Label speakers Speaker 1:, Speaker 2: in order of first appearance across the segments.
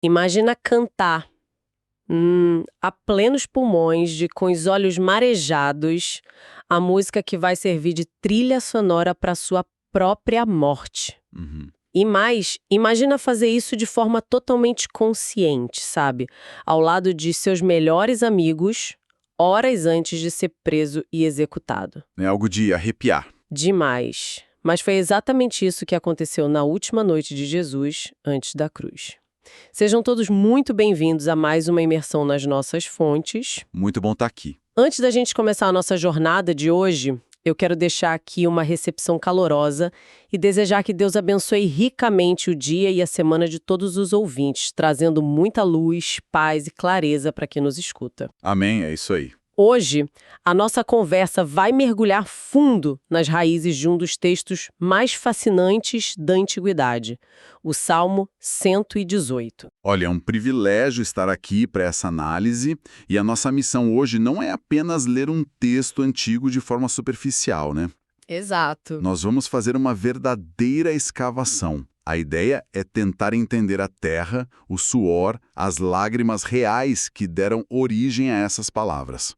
Speaker 1: Imagina cantar a plenos pulmões, com os olhos marejados, a música que vai servir de trilha sonora para sua própria morte.
Speaker 2: Uhum.
Speaker 1: E mais, imagina fazer isso de forma totalmente consciente, sabe? Ao lado de seus melhores amigos, horas antes de ser preso e executado.
Speaker 2: É algo de arrepiar.
Speaker 1: Demais. Mas foi exatamente isso que aconteceu na última noite de Jesus, antes da cruz. Sejam todos muito bem-vindos a mais uma imersão nas nossas fontes.
Speaker 2: Muito bom estar aqui.
Speaker 1: Antes da gente começar a nossa jornada de hoje, eu quero deixar aqui uma recepção calorosa e desejar que Deus abençoe ricamente o dia e a semana de todos os ouvintes, trazendo muita luz, paz e clareza para quem nos escuta.
Speaker 2: Amém, é isso aí.
Speaker 1: Hoje, a nossa conversa vai mergulhar fundo nas raízes de um dos textos mais fascinantes da Antiguidade, o Salmo 118.
Speaker 2: Olha, é um privilégio estar aqui para essa análise, e a nossa missão hoje não é apenas ler um texto antigo de forma superficial, né?
Speaker 1: Exato.
Speaker 2: Nós vamos fazer uma verdadeira escavação. A ideia é tentar entender a terra, o suor, as lágrimas reais que deram origem a essas palavras.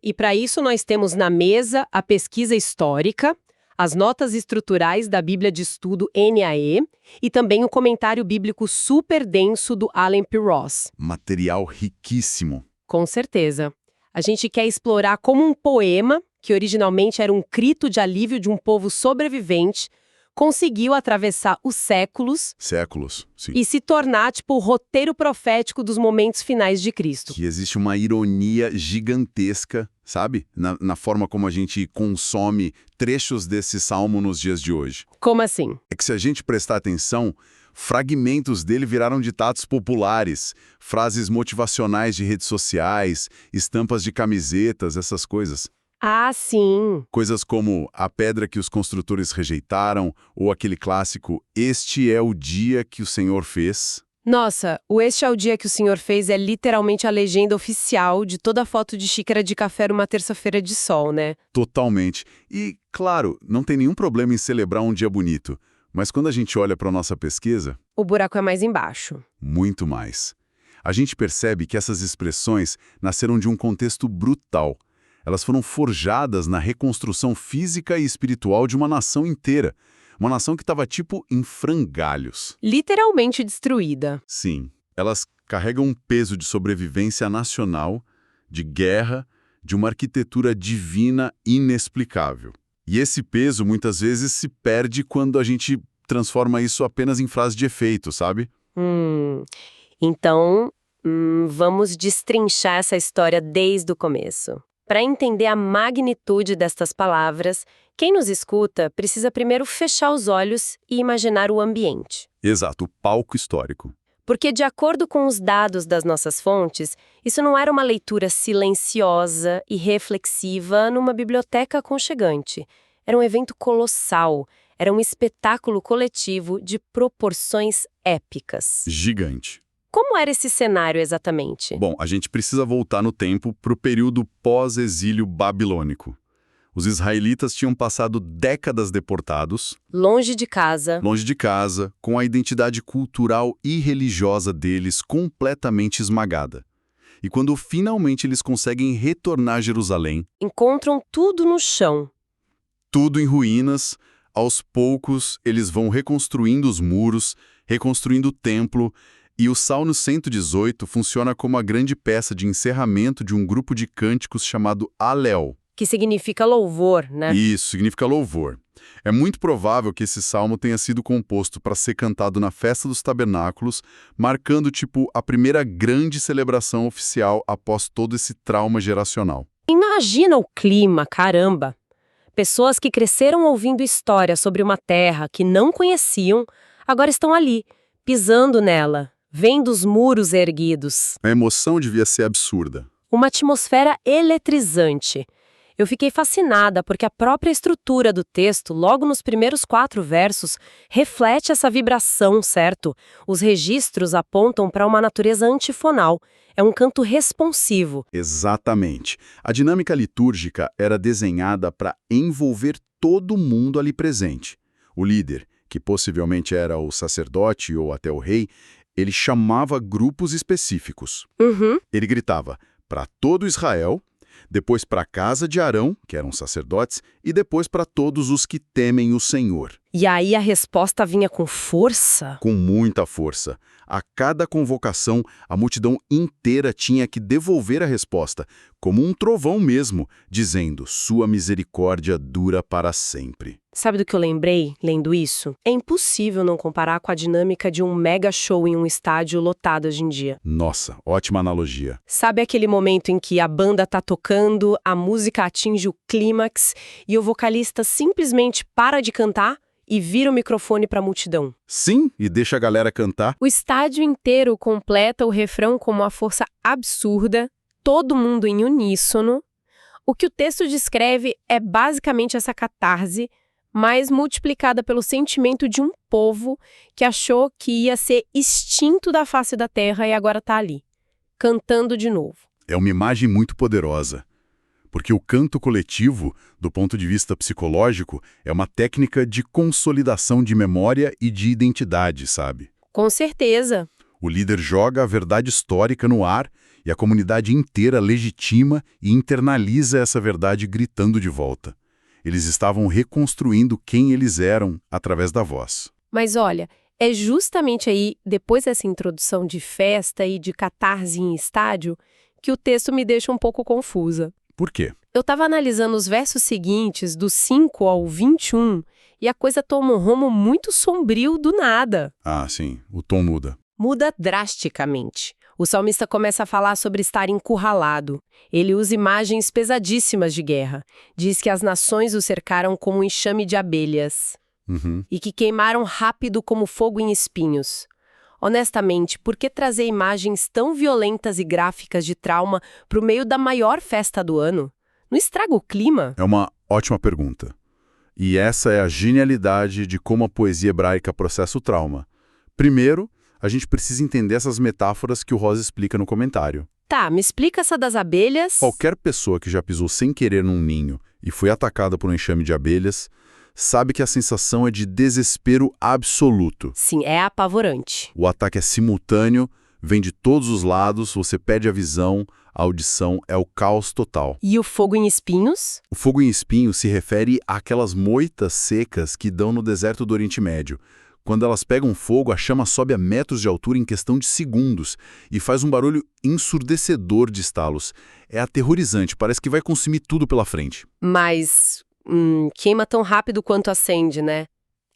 Speaker 1: E para isso nós temos na mesa a pesquisa histórica, as notas estruturais da Bíblia de Estudo NAE e também o comentário bíblico super denso do Allen P. Ross.
Speaker 2: Material riquíssimo.
Speaker 1: Com certeza. A gente quer explorar como um poema, que originalmente era um grito de alívio de um povo sobrevivente, conseguiu atravessar os séculos
Speaker 2: Sim.
Speaker 1: e se tornar, tipo, o roteiro profético dos momentos finais de Cristo.
Speaker 2: Que existe uma ironia gigantesca, sabe? Na forma como a gente consome trechos desse salmo nos dias de hoje.
Speaker 1: Como assim?
Speaker 2: É que se a gente prestar atenção, fragmentos dele viraram ditados populares, frases motivacionais de redes sociais, estampas de camisetas, essas coisas.
Speaker 1: Ah, sim.
Speaker 2: Coisas como a pedra que os construtores rejeitaram, ou aquele clássico, este é o dia que o Senhor fez.
Speaker 1: Nossa, o Este é o Dia que o Senhor Fez é literalmente a legenda oficial de toda foto de xícara de café numa terça-feira de sol, né?
Speaker 2: Totalmente. E, claro, não tem nenhum problema em celebrar um dia bonito, mas quando a gente olha para a nossa pesquisa...
Speaker 1: O buraco é mais embaixo.
Speaker 2: Muito mais. A gente percebe que essas expressões nasceram de um contexto brutal. Elas foram forjadas na reconstrução física e espiritual de uma nação inteira. Uma nação que estava tipo em frangalhos.
Speaker 1: Literalmente destruída.
Speaker 2: Sim, elas carregam um peso de sobrevivência nacional, de guerra, de uma arquitetura divina inexplicável. E esse peso muitas vezes se perde quando a gente transforma isso apenas em frase de efeito, sabe?
Speaker 1: Então, vamos destrinchar essa história desde o começo. Para entender a magnitude destas palavras, quem nos escuta precisa primeiro fechar os olhos e imaginar o ambiente.
Speaker 2: Exato, o palco histórico.
Speaker 1: Porque, de acordo com os dados das nossas fontes, isso não era uma leitura silenciosa e reflexiva numa biblioteca aconchegante. Era um evento colossal, era um espetáculo coletivo de proporções épicas.
Speaker 2: Gigante.
Speaker 1: Como era esse cenário exatamente?
Speaker 2: Bom, a gente precisa voltar no tempo para o período pós-exílio babilônico. Os israelitas tinham passado décadas deportados,
Speaker 1: Longe de casa,
Speaker 2: com a identidade cultural e religiosa deles completamente esmagada. E quando finalmente eles conseguem retornar a Jerusalém,
Speaker 1: encontram tudo no chão.
Speaker 2: tudo em ruínas, aos poucos eles vão reconstruindo os muros, reconstruindo o templo. E o Salmo 118 funciona como a grande peça de encerramento de um grupo de cânticos chamado Alel.
Speaker 1: Que significa louvor, né?
Speaker 2: Isso, significa louvor. É muito provável que esse salmo tenha sido composto para ser cantado na Festa dos Tabernáculos, marcando, a primeira grande celebração oficial após todo esse trauma geracional.
Speaker 1: Imagina o clima, caramba! Pessoas que cresceram ouvindo histórias sobre uma terra que não conheciam, agora estão ali, pisando nela, vendo os muros erguidos.
Speaker 2: A emoção devia ser absurda.
Speaker 1: Uma atmosfera eletrizante. Eu fiquei fascinada porque a própria estrutura do texto, logo nos primeiros 4 versos, reflete essa vibração, certo? Os registros apontam para uma natureza antifonal. É um canto responsivo.
Speaker 2: Exatamente. A dinâmica litúrgica era desenhada para envolver todo mundo ali presente. O líder, que possivelmente era o sacerdote ou até o rei, ele chamava grupos específicos.
Speaker 1: Uhum.
Speaker 2: Ele gritava para todo Israel, depois para a casa de Arão, que eram sacerdotes, e depois para todos os que temem o Senhor.
Speaker 1: E aí a resposta vinha com força?
Speaker 2: Com muita força. A cada convocação, a multidão inteira tinha que devolver a resposta, como um trovão mesmo, dizendo: sua misericórdia dura para sempre.
Speaker 1: Sabe do que eu lembrei, lendo isso? É impossível não comparar com a dinâmica de um mega show em um estádio lotado hoje em dia.
Speaker 2: Nossa, ótima analogia.
Speaker 1: Sabe aquele momento em que a banda tá tocando, a música atinge o clímax e o vocalista simplesmente para de cantar e vira o microfone para a multidão?
Speaker 2: Sim, e deixa a galera cantar.
Speaker 1: O estádio inteiro completa o refrão com uma força absurda, todo mundo em uníssono. O que o texto descreve é basicamente essa catarse, mas multiplicada pelo sentimento de um povo que achou que ia ser extinto da face da terra e agora está ali, cantando de novo.
Speaker 2: É uma imagem muito poderosa, porque o canto coletivo, do ponto de vista psicológico, é uma técnica de consolidação de memória e de identidade, sabe?
Speaker 1: Com certeza.
Speaker 2: O líder joga a verdade histórica no ar e a comunidade inteira legitima e internaliza essa verdade gritando de volta. Eles estavam reconstruindo quem eles eram através da voz.
Speaker 1: Mas olha, é justamente aí, depois dessa introdução de festa e de catarse em estádio, que o texto me deixa um pouco confusa.
Speaker 2: Por quê?
Speaker 1: Eu estava analisando os versos seguintes, do 5 ao 21, e a coisa toma um rumo muito sombrio do nada.
Speaker 2: Ah, sim, o tom muda.
Speaker 1: Muda drasticamente. O salmista começa a falar sobre estar encurralado. Ele usa imagens pesadíssimas de guerra. Diz que as nações o cercaram como um enxame de abelhas. E que queimaram rápido como fogo em espinhos. Honestamente, por que trazer imagens tão violentas e gráficas de trauma para o meio da maior festa do ano? Não estraga o clima?
Speaker 2: É uma ótima pergunta. E essa é a genialidade de como a poesia hebraica processa o trauma. Primeiro, a gente precisa entender essas metáforas que o Rosa explica no comentário.
Speaker 1: Tá, me explica essa das abelhas.
Speaker 2: Qualquer pessoa que já pisou sem querer num ninho e foi atacada por um enxame de abelhas, sabe que a sensação é de desespero absoluto.
Speaker 1: Sim, é apavorante.
Speaker 2: O ataque é simultâneo, vem de todos os lados, você perde a visão, a audição, é o caos total.
Speaker 1: E o fogo em espinhos?
Speaker 2: O fogo em espinho se refere àquelas moitas secas que dão no deserto do Oriente Médio. Quando elas pegam fogo, a chama sobe a metros de altura em questão de segundos e faz um barulho ensurdecedor de estalos. É aterrorizante, parece que vai consumir tudo pela frente.
Speaker 1: Mas queima tão rápido quanto acende, né?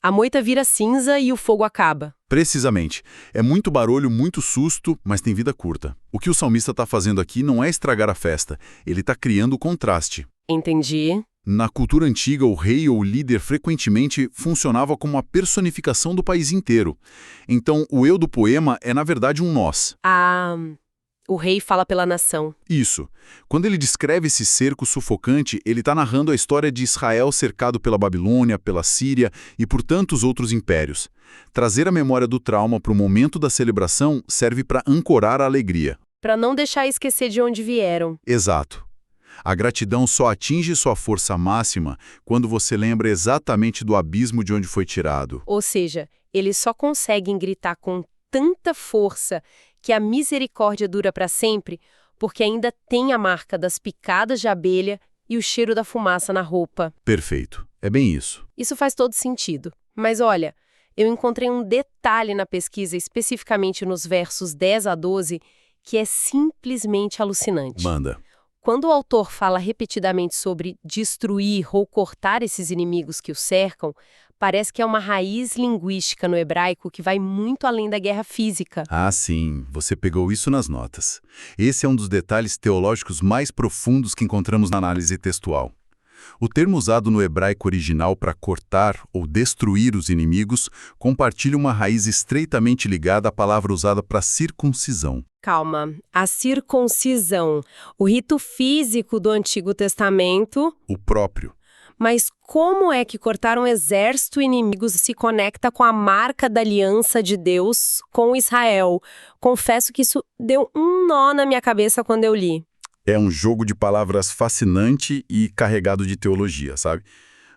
Speaker 1: A moita vira cinza e o fogo acaba.
Speaker 2: Precisamente. É muito barulho, muito susto, mas tem vida curta. O que o salmista está fazendo aqui não é estragar a festa, ele está criando o contraste.
Speaker 1: Entendi.
Speaker 2: Na cultura antiga, o rei ou o líder frequentemente funcionava como uma personificação do país inteiro. Então, o eu do poema é, na verdade, um nós.
Speaker 1: O rei fala pela nação.
Speaker 2: Isso. Quando ele descreve esse cerco sufocante, ele está narrando a história de Israel cercado pela Babilônia, pela Síria e por tantos outros impérios. Trazer a memória do trauma para o momento da celebração serve para ancorar a alegria.
Speaker 1: Para não deixar esquecer de onde vieram.
Speaker 2: Exato. A gratidão só atinge sua força máxima quando você lembra exatamente do abismo de onde foi tirado.
Speaker 1: Ou seja, eles só conseguem gritar com tanta força que a misericórdia dura para sempre, porque ainda tem a marca das picadas de abelha e o cheiro da fumaça na roupa.
Speaker 2: Perfeito. É bem isso.
Speaker 1: Isso faz todo sentido. Mas olha, eu encontrei um detalhe na pesquisa, especificamente nos versos 10 a 12, que é simplesmente alucinante.
Speaker 2: Manda.
Speaker 1: Quando o autor fala repetidamente sobre destruir ou cortar esses inimigos que o cercam, parece que é uma raiz linguística no hebraico que vai muito além da guerra física.
Speaker 2: Ah, sim, você pegou isso nas notas. Esse é um dos detalhes teológicos mais profundos que encontramos na análise textual. O termo usado no hebraico original para cortar ou destruir os inimigos compartilha uma raiz estreitamente ligada à palavra usada para circuncisão.
Speaker 1: Calma, a circuncisão, o rito físico do Antigo Testamento.
Speaker 2: O próprio.
Speaker 1: Mas como é que cortar um exército inimigo se conecta com a marca da aliança de Deus com Israel? Confesso que isso deu um nó na minha cabeça quando eu li.
Speaker 2: É um jogo de palavras fascinante e carregado de teologia, sabe?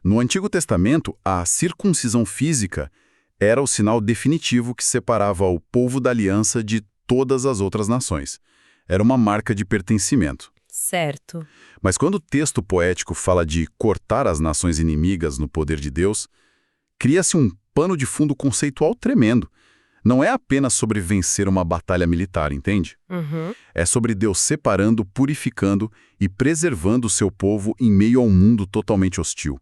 Speaker 2: No Antigo Testamento, a circuncisão física Era o sinal definitivo que separava o povo da aliança de todas as outras nações. Era uma marca de pertencimento.
Speaker 1: Certo.
Speaker 2: Mas quando o texto poético fala de cortar as nações inimigas no poder de Deus, cria-se um pano de fundo conceitual tremendo. Não é apenas sobre vencer uma batalha militar, entende?
Speaker 1: Uhum.
Speaker 2: É sobre Deus separando, purificando e preservando o seu povo em meio a um mundo totalmente hostil.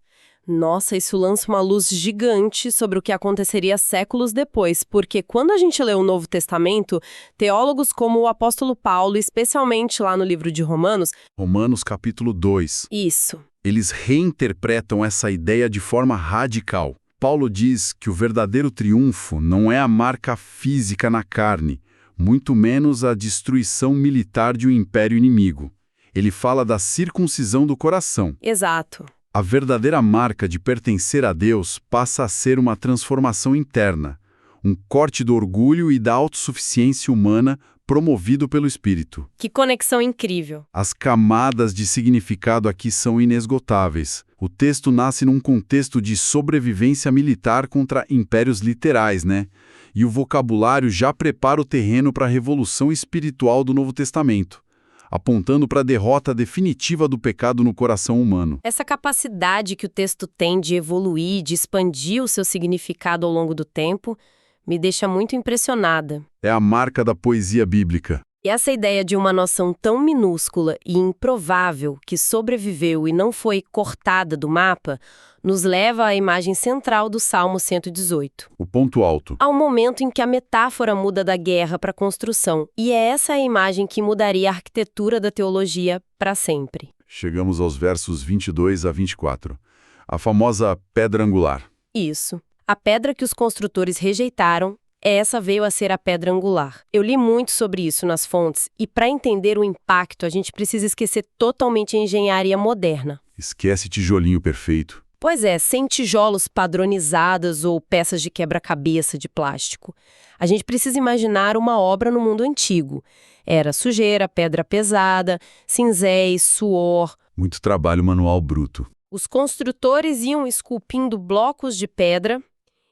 Speaker 1: Nossa, isso lança uma luz gigante sobre o que aconteceria séculos depois, porque quando a gente lê o Novo Testamento, teólogos como o apóstolo Paulo, especialmente lá no livro de Romanos,
Speaker 2: Romanos capítulo 2.
Speaker 1: isso,
Speaker 2: Eles reinterpretam essa ideia de forma radical. Paulo diz que o verdadeiro triunfo não é a marca física na carne, muito menos a destruição militar de um império inimigo. Ele fala da circuncisão do coração.
Speaker 1: exato.
Speaker 2: A verdadeira marca de pertencer a Deus passa a ser uma transformação interna, um corte do orgulho e da autossuficiência humana promovido pelo Espírito.
Speaker 1: Que conexão incrível.
Speaker 2: As camadas de significado aqui são inesgotáveis. O texto nasce num contexto de sobrevivência militar contra impérios literais, né? E o vocabulário já prepara o terreno para a revolução espiritual do Novo Testamento, apontando para a derrota definitiva do pecado no coração humano.
Speaker 1: Essa capacidade que o texto tem de evoluir, de expandir o seu significado ao longo do tempo, me deixa muito impressionada.
Speaker 2: É a marca da poesia bíblica.
Speaker 1: E essa ideia de uma noção tão minúscula e improvável que sobreviveu e não foi cortada do mapa, nos leva à imagem central do Salmo 118.
Speaker 2: O ponto alto.
Speaker 1: Há um momento em que a metáfora muda da guerra para a construção, e é essa a imagem que mudaria a arquitetura da teologia para sempre.
Speaker 2: Chegamos aos versos 22 a 24. A famosa pedra angular.
Speaker 1: Isso. A pedra que os construtores rejeitaram, essa veio a ser a pedra angular. Eu li muito sobre isso nas fontes, e para entender o impacto, a gente precisa esquecer totalmente a engenharia moderna.
Speaker 2: Esquece tijolinho perfeito.
Speaker 1: Pois é, sem tijolos padronizados ou peças de quebra-cabeça de plástico. A gente precisa imaginar uma obra no mundo antigo. Era sujeira, pedra pesada, cinzéis, suor.
Speaker 2: Muito trabalho manual bruto.
Speaker 1: Os construtores iam esculpindo blocos de pedra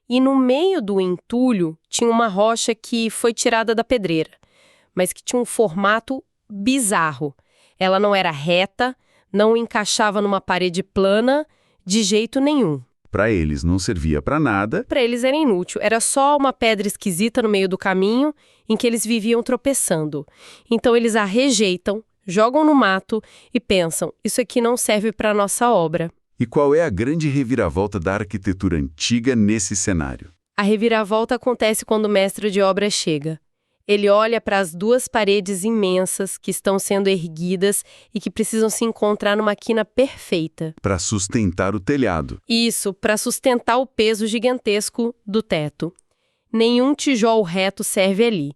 Speaker 1: e no meio do entulho tinha uma rocha que foi tirada da pedreira, mas que tinha um formato bizarro. Ela não era reta, não encaixava numa parede plana, de jeito nenhum.
Speaker 2: Para eles não servia para nada.
Speaker 1: Para eles era inútil, era só uma pedra esquisita no meio do caminho em que eles viviam tropeçando. Então eles a rejeitam, jogam no mato e pensam, isso aqui não serve para a nossa obra.
Speaker 2: E qual é a grande reviravolta da arquitetura antiga nesse cenário?
Speaker 1: A reviravolta acontece quando o mestre de obra chega. Ele olha para as duas paredes imensas que estão sendo erguidas e que precisam se encontrar numa quina perfeita.
Speaker 2: Para sustentar o telhado.
Speaker 1: Isso, para sustentar o peso gigantesco do teto. Nenhum tijolo reto serve ali.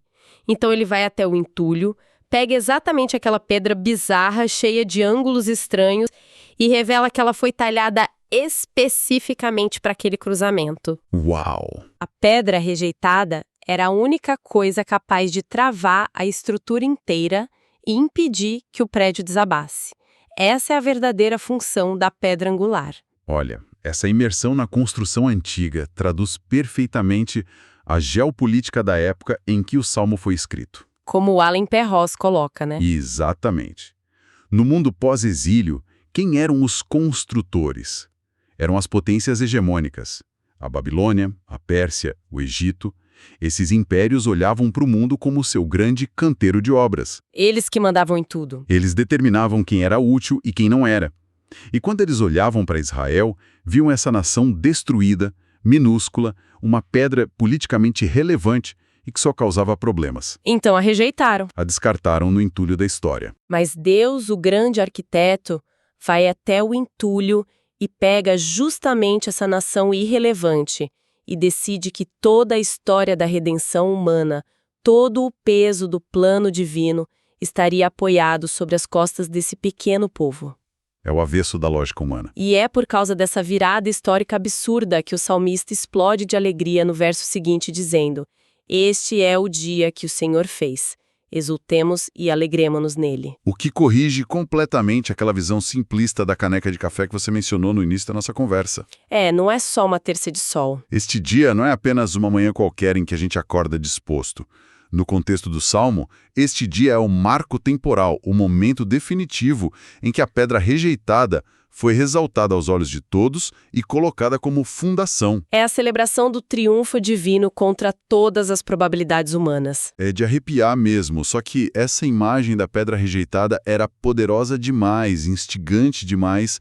Speaker 1: Então ele vai até o entulho, pega exatamente aquela pedra bizarra, cheia de ângulos estranhos, e revela que ela foi talhada especificamente para aquele cruzamento.
Speaker 2: Uau!
Speaker 1: A pedra rejeitada era a única coisa capaz de travar a estrutura inteira e impedir que o prédio desabasse. Essa é a verdadeira função da pedra angular.
Speaker 2: Olha, essa imersão na construção antiga traduz perfeitamente a geopolítica da época em que o Salmo foi escrito.
Speaker 1: Como o Allen Perros coloca, né?
Speaker 2: Exatamente. No mundo pós-exílio, quem eram os construtores? Eram as potências hegemônicas. A Babilônia, a Pérsia, o Egito. Esses impérios olhavam para o mundo como seu grande canteiro de obras.
Speaker 1: Eles que mandavam em tudo.
Speaker 2: Eles determinavam quem era útil e quem não era. E quando eles olhavam para Israel, viam essa nação destruída, minúscula, uma pedra politicamente relevante e que só causava problemas.
Speaker 1: Então a rejeitaram.
Speaker 2: A descartaram no entulho da história.
Speaker 1: Mas Deus, o grande arquiteto, vai até o entulho e pega justamente essa nação irrelevante e decide que toda a história da redenção humana, todo o peso do plano divino, estaria apoiado sobre as costas desse pequeno povo.
Speaker 2: É o avesso da lógica humana.
Speaker 1: E é por causa dessa virada histórica absurda que o salmista explode de alegria no verso seguinte dizendo: "Este é o dia que o Senhor fez. Exultemos e alegremo-nos nele.
Speaker 2: O que corrige completamente aquela visão simplista da caneca de café que você mencionou no início da nossa conversa.
Speaker 1: Não é só uma terça de sol.
Speaker 2: Este dia não é apenas uma manhã qualquer em que a gente acorda disposto. No contexto do Salmo, este dia é o marco temporal, o momento definitivo em que a pedra rejeitada foi ressaltada aos olhos de todos e colocada como fundação.
Speaker 1: É a celebração do triunfo divino contra todas as probabilidades humanas.
Speaker 2: É de arrepiar mesmo, só que essa imagem da pedra rejeitada era poderosa demais, instigante demais,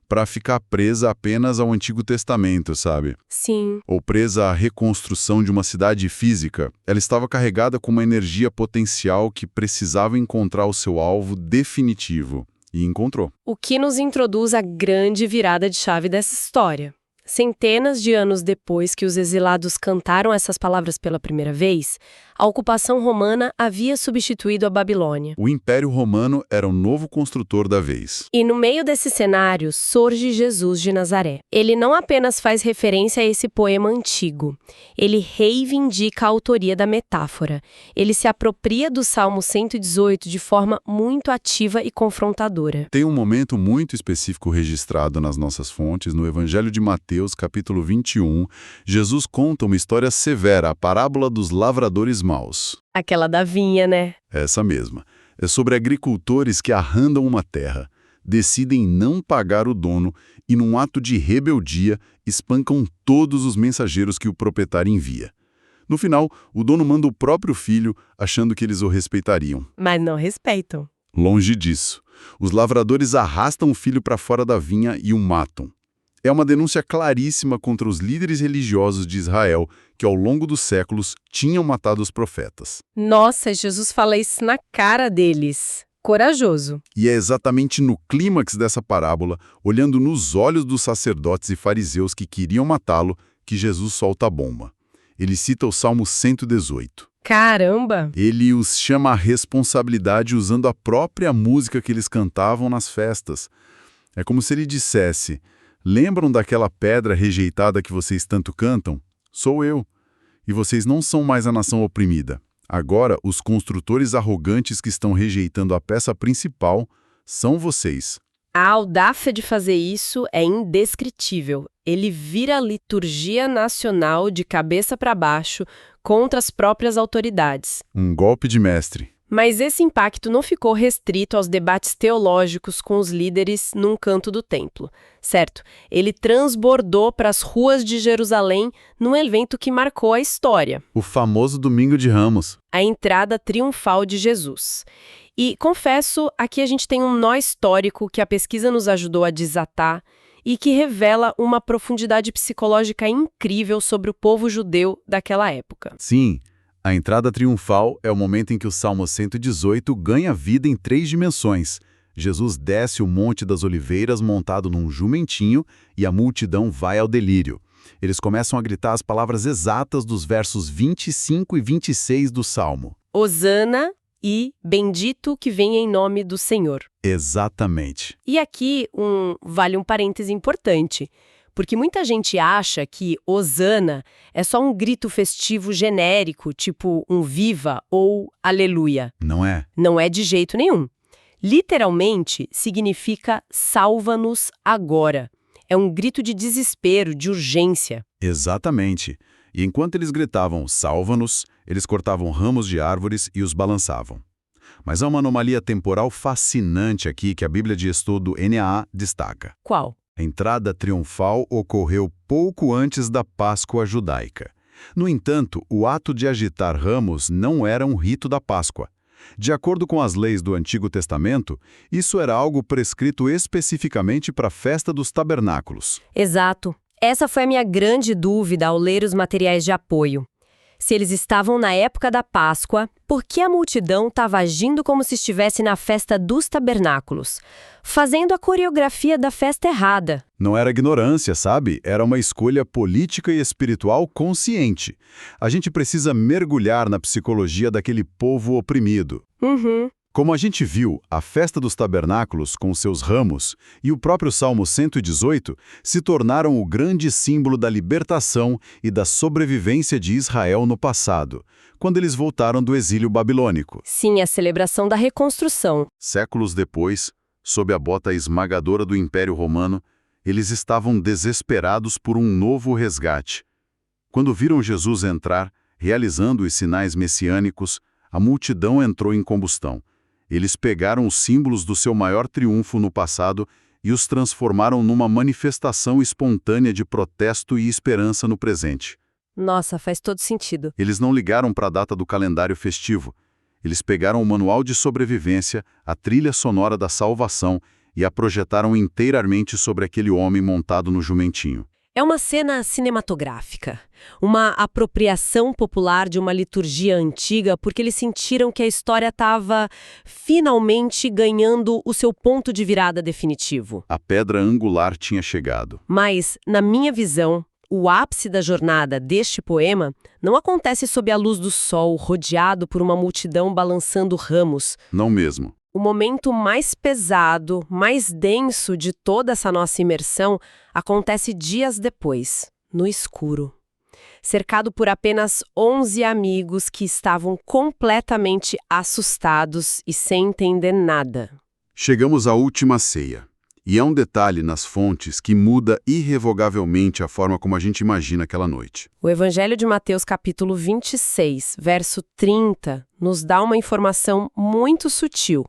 Speaker 2: para ficar presa apenas ao Antigo Testamento, sabe?
Speaker 1: Sim.
Speaker 2: Ou presa à reconstrução de uma cidade física. Ela estava carregada com uma energia potencial que precisava encontrar o seu alvo definitivo. E encontrou.
Speaker 1: O que nos introduz à grande virada de chave dessa história. Centenas de anos depois que os exilados cantaram essas palavras pela primeira vez, a ocupação romana havia substituído a Babilônia.
Speaker 2: O Império Romano era o novo construtor da vez.
Speaker 1: E no meio desse cenário surge Jesus de Nazaré. Ele não apenas faz referência a esse poema antigo, ele reivindica a autoria da metáfora. Ele se apropria do Salmo 118 de forma muito ativa e confrontadora.
Speaker 2: Tem um momento muito específico registrado nas nossas fontes, no Evangelho de Mateus, capítulo 21. Jesus conta uma história severa, a parábola dos lavradores maus.
Speaker 1: Aquela da vinha, né?
Speaker 2: Essa mesma. É sobre agricultores que arrendam uma terra, decidem não pagar o dono e, num ato de rebeldia, espancam todos os mensageiros que o proprietário envia. No final, o dono manda o próprio filho, achando que eles o respeitariam.
Speaker 1: Mas não respeitam.
Speaker 2: Longe disso. Os lavradores arrastam o filho para fora da vinha e o matam. É uma denúncia claríssima contra os líderes religiosos de Israel que, ao longo dos séculos, tinham matado os profetas.
Speaker 1: Nossa, Jesus fala isso na cara deles. Corajoso.
Speaker 2: E é exatamente no clímax dessa parábola, olhando nos olhos dos sacerdotes e fariseus que queriam matá-lo, que Jesus solta a bomba. Ele cita o Salmo 118.
Speaker 1: Caramba!
Speaker 2: Ele os chama à responsabilidade usando a própria música que eles cantavam nas festas. É como se ele dissesse: lembram daquela pedra rejeitada que vocês tanto cantam? Sou eu. E vocês não são mais a nação oprimida. Agora, os construtores arrogantes que estão rejeitando a peça principal são vocês.
Speaker 1: A audácia de fazer isso é indescritível. Ele vira a liturgia nacional de cabeça para baixo contra as próprias autoridades.
Speaker 2: Um golpe de mestre.
Speaker 1: Mas esse impacto não ficou restrito aos debates teológicos com os líderes num canto do templo, certo? Ele transbordou para as ruas de Jerusalém num evento que marcou a história.
Speaker 2: O famoso Domingo de Ramos.
Speaker 1: A entrada triunfal de Jesus. E, confesso, aqui a gente tem um nó histórico que a pesquisa nos ajudou a desatar e que revela uma profundidade psicológica incrível sobre o povo judeu daquela época.
Speaker 2: Sim. A entrada triunfal é o momento em que o Salmo 118 ganha vida em 3 dimensões. Jesus desce o Monte das Oliveiras montado num jumentinho e a multidão vai ao delírio. Eles começam a gritar as palavras exatas dos versos 25 e 26 do Salmo.
Speaker 1: Hosana e bendito que vem em nome do Senhor.
Speaker 2: Exatamente.
Speaker 1: E aqui vale um parêntese importante. Porque muita gente acha que Hosana é só um grito festivo genérico, tipo um viva ou aleluia.
Speaker 2: Não é?
Speaker 1: Não é de jeito nenhum. Literalmente, significa salva-nos agora. É um grito de desespero, de urgência.
Speaker 2: Exatamente. E enquanto eles gritavam salva-nos, eles cortavam ramos de árvores e os balançavam. Mas há uma anomalia temporal fascinante aqui que a Bíblia de Estudo NAA destaca.
Speaker 1: Qual?
Speaker 2: A entrada triunfal ocorreu pouco antes da Páscoa judaica. No entanto, o ato de agitar ramos não era um rito da Páscoa. De acordo com as leis do Antigo Testamento, isso era algo prescrito especificamente para a festa dos tabernáculos.
Speaker 1: Exato. Essa foi a minha grande dúvida ao ler os materiais de apoio. Se eles estavam na época da Páscoa, por que a multidão estava agindo como se estivesse na festa dos tabernáculos, fazendo a coreografia da festa errada?
Speaker 2: Não era ignorância, sabe? Era uma escolha política e espiritual consciente. A gente precisa mergulhar na psicologia daquele povo oprimido. Como a gente viu, a festa dos tabernáculos, com seus ramos, e o próprio Salmo 118 se tornaram o grande símbolo da libertação e da sobrevivência de Israel no passado, quando eles voltaram do exílio babilônico.
Speaker 1: Sim, a celebração da reconstrução.
Speaker 2: Séculos depois, sob a bota esmagadora do Império Romano, eles estavam desesperados por um novo resgate. Quando viram Jesus entrar, realizando os sinais messiânicos, a multidão entrou em combustão. Eles pegaram os símbolos do seu maior triunfo no passado e os transformaram numa manifestação espontânea de protesto e esperança no presente.
Speaker 1: Nossa, faz todo sentido.
Speaker 2: Eles não ligaram para a data do calendário festivo. Eles pegaram o manual de sobrevivência, a trilha sonora da salvação e a projetaram inteiramente sobre aquele homem montado no jumentinho.
Speaker 1: É uma cena cinematográfica, uma apropriação popular de uma liturgia antiga porque eles sentiram que a história estava finalmente ganhando o seu ponto de virada definitivo.
Speaker 2: A pedra angular tinha chegado.
Speaker 1: Mas, na minha visão, o ápice da jornada deste poema não acontece sob a luz do sol, rodeado por uma multidão balançando ramos.
Speaker 2: Não mesmo.
Speaker 1: O momento mais pesado, mais denso de toda essa nossa imersão acontece dias depois, no escuro. Cercado por apenas 11 amigos que estavam completamente assustados e sem entender nada.
Speaker 2: Chegamos à última ceia. E há um detalhe nas fontes que muda irrevogavelmente a forma como a gente imagina aquela noite.
Speaker 1: O Evangelho de Mateus, capítulo 26, verso 30, nos dá uma informação muito sutil.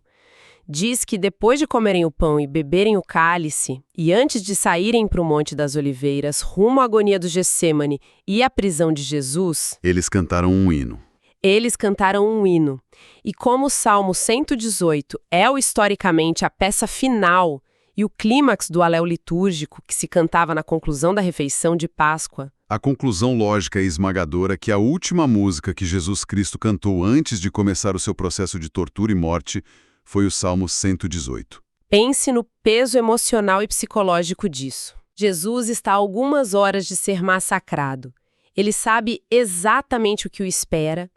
Speaker 1: Diz que depois de comerem o pão e beberem o cálice, e antes de saírem para o Monte das Oliveiras, rumo à agonia do Getsêmani e à prisão de Jesus,
Speaker 2: eles cantaram um hino.
Speaker 1: Eles cantaram um hino. E como o Salmo 118 é historicamente a peça final e o clímax do alel litúrgico que se cantava na conclusão da refeição de Páscoa,
Speaker 2: a conclusão lógica e esmagadora que a última música que Jesus Cristo cantou antes de começar o seu processo de tortura e morte foi o Salmo 118.
Speaker 1: Pense no peso emocional e psicológico disso. Jesus está a algumas horas de ser massacrado. Ele sabe exatamente o que o espera,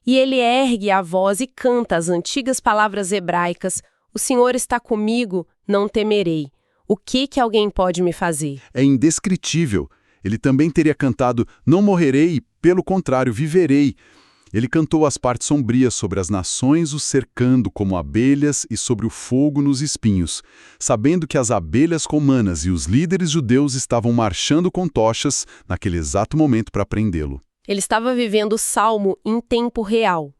Speaker 1: e ele ergue a voz e canta as antigas palavras hebraicas: "O Senhor está comigo, não temerei. O que alguém pode me fazer?"
Speaker 2: É indescritível. Ele também teria cantado: "Não morrerei, pelo contrário, viverei." Ele cantou as partes sombrias sobre as nações o cercando como abelhas e sobre o fogo nos espinhos, sabendo que as abelhas romanas e os líderes judeus estavam marchando com tochas naquele exato momento para prendê-lo.
Speaker 1: Ele estava vivendo o Salmo em tempo real,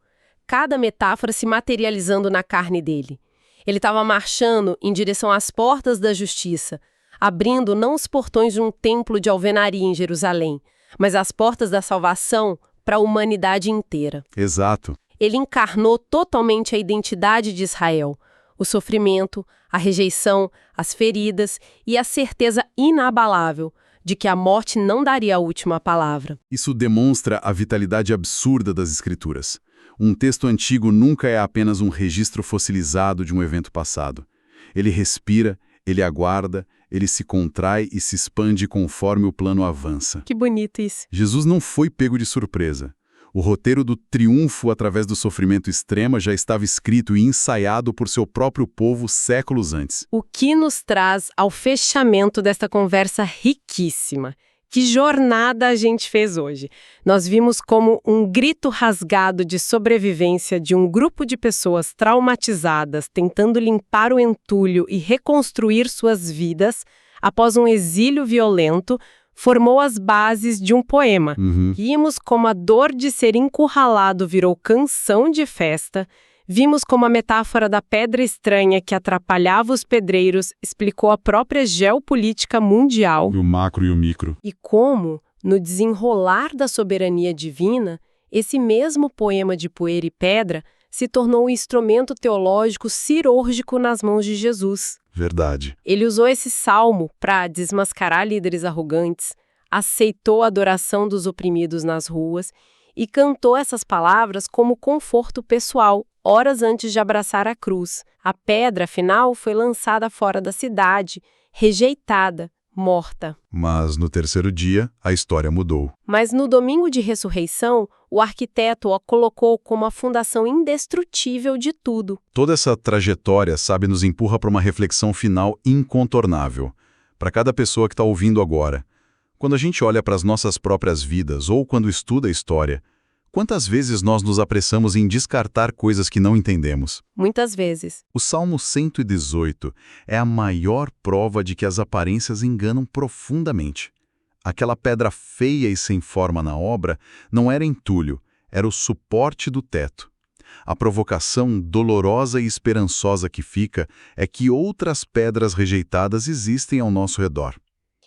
Speaker 1: cada metáfora se materializando na carne dele. Ele estava marchando em direção às portas da justiça, abrindo não os portões de um templo de alvenaria em Jerusalém, mas as portas da salvação para a humanidade inteira.
Speaker 2: Exato.
Speaker 1: Ele encarnou totalmente a identidade de Israel, o sofrimento, a rejeição, as feridas e a certeza inabalável de que a morte não daria a última palavra.
Speaker 2: Isso demonstra a vitalidade absurda das Escrituras. Um texto antigo nunca é apenas um registro fossilizado de um evento passado. Ele respira, ele aguarda, ele se contrai e se expande conforme o plano avança.
Speaker 1: Que bonito isso.
Speaker 2: Jesus não foi pego de surpresa. O roteiro do triunfo através do sofrimento extremo já estava escrito e ensaiado por seu próprio povo séculos antes.
Speaker 1: O que nos traz ao fechamento desta conversa riquíssima. Que jornada a gente fez hoje? Nós vimos como um grito rasgado de sobrevivência de um grupo de pessoas traumatizadas tentando limpar o entulho e reconstruir suas vidas após um exílio violento formou as bases de um poema. Vimos como a dor de ser encurralado virou canção de festa. Vimos como a metáfora da pedra estranha que atrapalhava os pedreiros explicou a própria geopolítica mundial.
Speaker 2: E o macro e o micro.
Speaker 1: E como, no desenrolar da soberania divina, esse mesmo poema de poeira e pedra se tornou um instrumento teológico cirúrgico nas mãos de Jesus.
Speaker 2: Verdade.
Speaker 1: Ele usou esse salmo para desmascarar líderes arrogantes, aceitou a adoração dos oprimidos nas ruas e cantou essas palavras como conforto pessoal, horas antes de abraçar a cruz. A pedra, afinal, foi lançada fora da cidade, rejeitada, morta.
Speaker 2: Mas no terceiro dia, a história mudou.
Speaker 1: Mas no domingo de ressurreição, o arquiteto a colocou como a fundação indestrutível de tudo.
Speaker 2: Toda essa trajetória, sabe, nos empurra para uma reflexão final incontornável. Para cada pessoa que está ouvindo agora. Quando a gente olha para as nossas próprias vidas ou quando estuda a história, quantas vezes nós nos apressamos em descartar coisas que não entendemos?
Speaker 1: Muitas vezes.
Speaker 2: O Salmo 118 é a maior prova de que as aparências enganam profundamente. Aquela pedra feia e sem forma na obra não era entulho, era o suporte do teto. A provocação dolorosa e esperançosa que fica é que outras pedras rejeitadas existem ao nosso redor.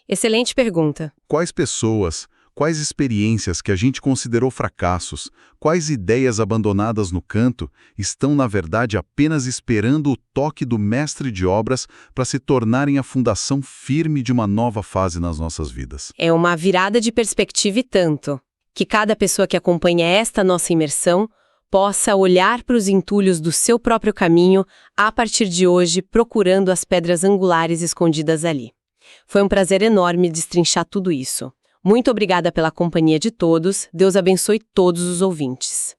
Speaker 1: Excelente pergunta.
Speaker 2: Quais pessoas, quais experiências que a gente considerou fracassos, quais ideias abandonadas no canto, estão na verdade apenas esperando o toque do mestre de obras para se tornarem a fundação firme de uma nova fase nas nossas vidas?
Speaker 1: É uma virada de perspectiva e tanto. Que cada pessoa que acompanha esta nossa imersão possa olhar para os entulhos do seu próprio caminho a partir de hoje, procurando as pedras angulares escondidas ali. Foi um prazer enorme destrinchar tudo isso. Muito obrigada pela companhia de todos. Deus abençoe todos os ouvintes.